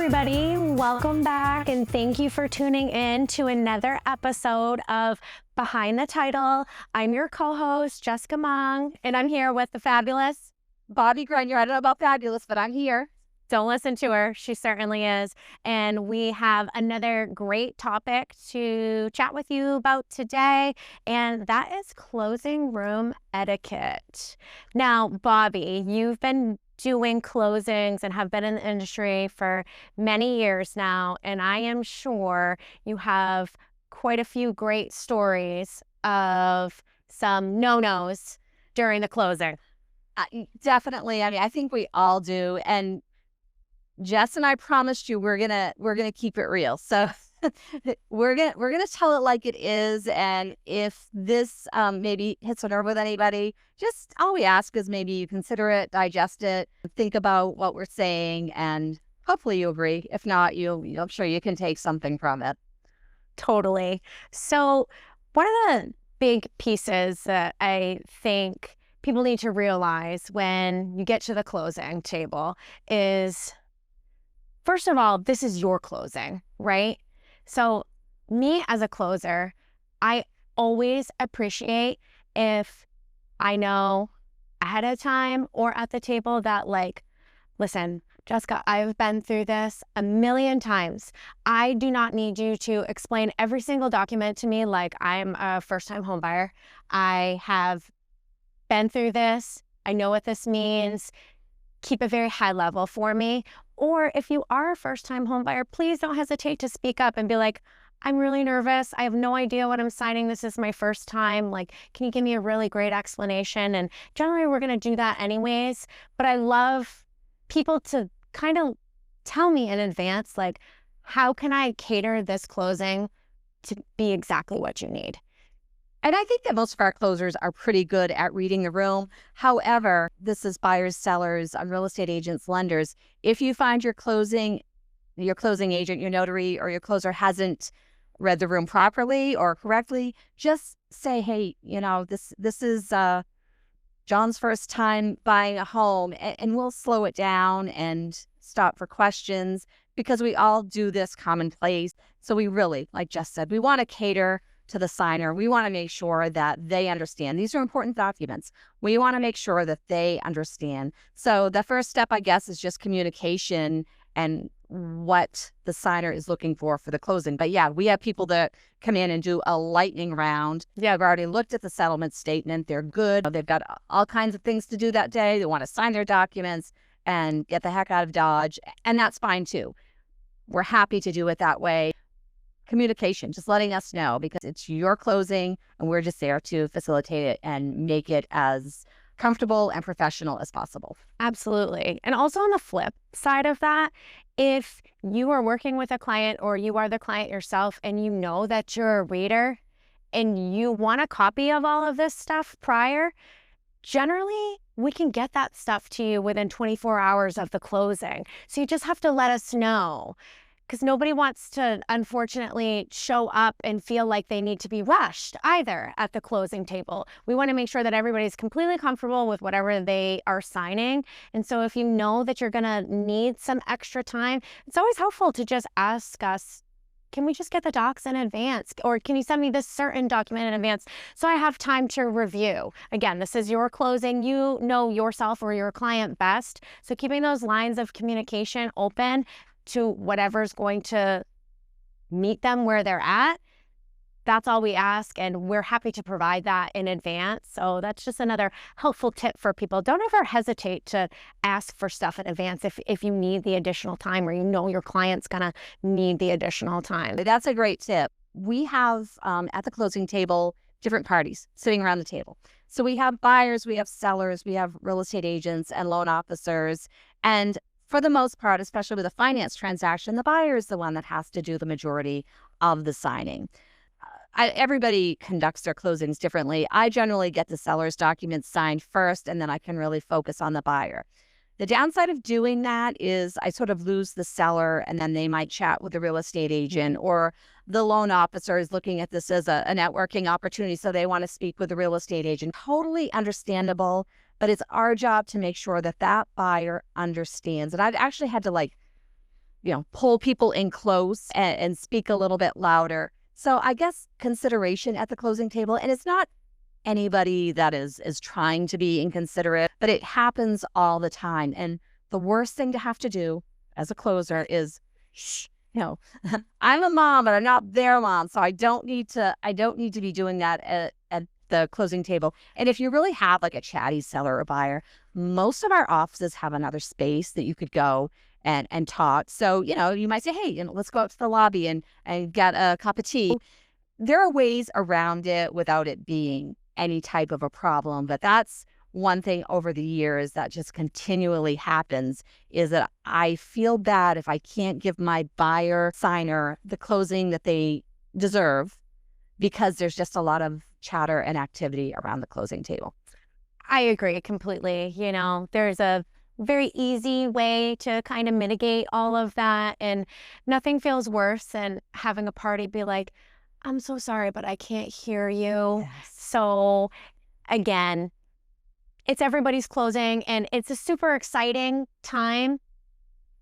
everybody. Welcome back, and thank you for tuning in to another episode of Behind the Title. I'm your co-host, Jessica Mong, and I'm here with the fabulous Bobbie Grenier. I don't know about fabulous, but I'm here. Don't listen to her. She certainly is. And we have another great topic to chat with you about today, and that is closing room etiquette. Now, Bobbie, you've been doing closings and have been in the industry for many years now, and I am sure you have quite a few great stories of some no-nos during the closing. Definitely. I mean, I think we all do. And Jess and I promised you we're gonna keep it real. So we're gonna tell it like it is. And if this maybe hits a nerve with anybody, just all we ask is maybe you consider it, digest it, think about what we're saying, and hopefully you agree. If not, I'm sure you can take something from it. Totally. So one of the big pieces that I think people need to realize when you get to the closing table is, first of all, this is your closing, right? So me as a closer, I always appreciate if I know ahead of time or at the table that, like, listen, Jessica, I've been through this a million times. I do not need you to explain every single document to me like I'm a first-time homebuyer. I have been through this. I know what this means. Keep it very high level for me. Or if you are a first-time homebuyer, please don't hesitate to speak up and be like, I'm really nervous. I have no idea what I'm signing. This is my first time. Like, can you give me a really great explanation? And generally, we're going to do that anyways. But I love people to kind of tell me in advance, like, how can I cater this closing to be exactly what you need? And I think that most of our closers are pretty good at reading the room. However, this is buyers, sellers, real estate agents, lenders. If you find your closing agent, your notary, or your closer hasn't read the room properly or correctly, just say, hey, this is John's first time buying a home, and we'll slow it down and stop for questions, because we all do this commonplace. So we really, like Jess said, we want to cater to the signer. We want to make sure that they understand. These are important documents. We want to make sure that they understand. So the first step, I guess, is just communication and what the signer is looking for the closing. But yeah, we have people that come in and do a lightning round. Yeah, I've already looked at the settlement statement. They're good. They've got all kinds of things to do that day. They want to sign their documents and get the heck out of Dodge. And that's fine too. We're happy to do it that way. Communication, just letting us know, because it's your closing and we're just there to facilitate it and make it as comfortable and professional as possible. Absolutely. And also on the flip side of that, if you are working with a client or you are the client yourself and you know that you're a reader and you want a copy of all of this stuff prior, generally we can get that stuff to you within 24 hours of the closing. So you just have to let us know, because nobody wants to, unfortunately, show up and feel like they need to be rushed either at the closing table. We want to make sure that everybody's completely comfortable with whatever they are signing. And so if you know that you're going to need some extra time, it's always helpful to just ask us, can we just get the docs in advance? Or can you send me this certain document in advance so I have time to review? Again, this is your closing. You know yourself or your client best. So keeping those lines of communication open to whatever's going to meet them where they're at, that's all we ask, and we're happy to provide that in advance. So that's just another helpful tip for people. Don't ever hesitate to ask for stuff in advance if you need the additional time, or you know your client's gonna need the additional time. That's a great tip. We have at the closing table different parties sitting around the table. So we have buyers, we have sellers, we have real estate agents and loan officers. And for the most part, especially with a finance transaction, the buyer is the one that has to do the majority of the signing. Everybody conducts their closings differently. I generally get the seller's documents signed first, and then I can really focus on the buyer. The downside of doing that is I sort of lose the seller, and then they might chat with the real estate agent, or the loan officer is looking at this as a networking opportunity, so they want to speak with the real estate agent. Totally understandable, but it's our job to make sure that that buyer understands. And I've actually had to pull people in close and speak a little bit louder. So I guess consideration at the closing table, and it's not anybody that is trying to be inconsiderate, but it happens all the time. And the worst thing to have to do as a closer is, shh, I'm a mom, but I'm not their mom, so I don't need to be doing that at the closing table. And if you really have like a chatty seller or buyer, most of our offices have another space that you could go and talk. So, you might say, hey, let's go out to the lobby and get a cup of tea. There are ways around it without it being any type of a problem. But that's one thing over the years that just continually happens, is that I feel bad if I can't give my buyer signer the closing that they deserve, because there's just a lot of chatter and activity around the closing table. I agree completely. There's a very easy way to kind of mitigate all of that. And nothing feels worse than having a party be like, I'm so sorry, but I can't hear you. Yes. So again, it's everybody's closing, and it's a super exciting time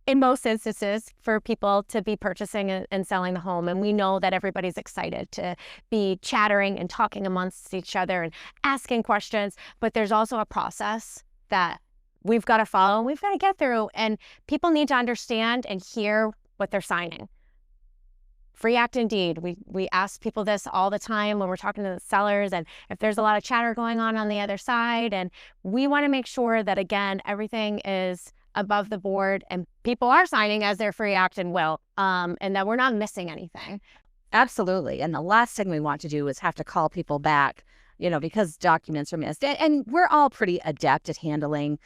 in most instances for people to be purchasing and selling the home. And we know that everybody's excited to be chattering and talking amongst each other and asking questions. But there's also a process that we've got to follow and we've got to get through. And people need to understand and hear what they're signing. Free act and deed. We ask people this all the time when we're talking to the sellers, and if there's a lot of chatter going on the other side. And we want to make sure that, again, everything is above the board and people are signing as their free act and will, and that we're not missing anything. Absolutely. And the last thing we want to do is have to call people back, because documents are missed. And we're all pretty adept at handling,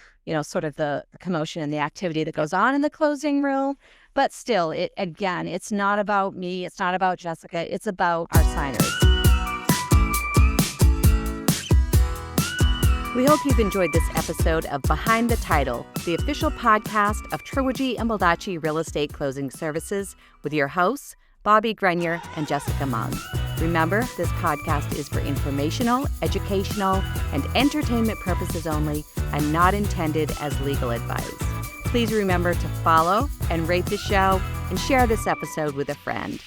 sort of the commotion and the activity that goes on in the closing room. But still, it's not about me. It's not about Jessica. It's about our signers. We hope you've enjoyed this episode of Behind the Title, the official podcast of Treworgy and Baldacci Real Estate Closing Services, with your hosts, Bobbie Grenier and Jessica Mung. Remember, this podcast is for informational, educational, and entertainment purposes only, and not intended as legal advice. Please remember to follow and rate the show and share this episode with a friend.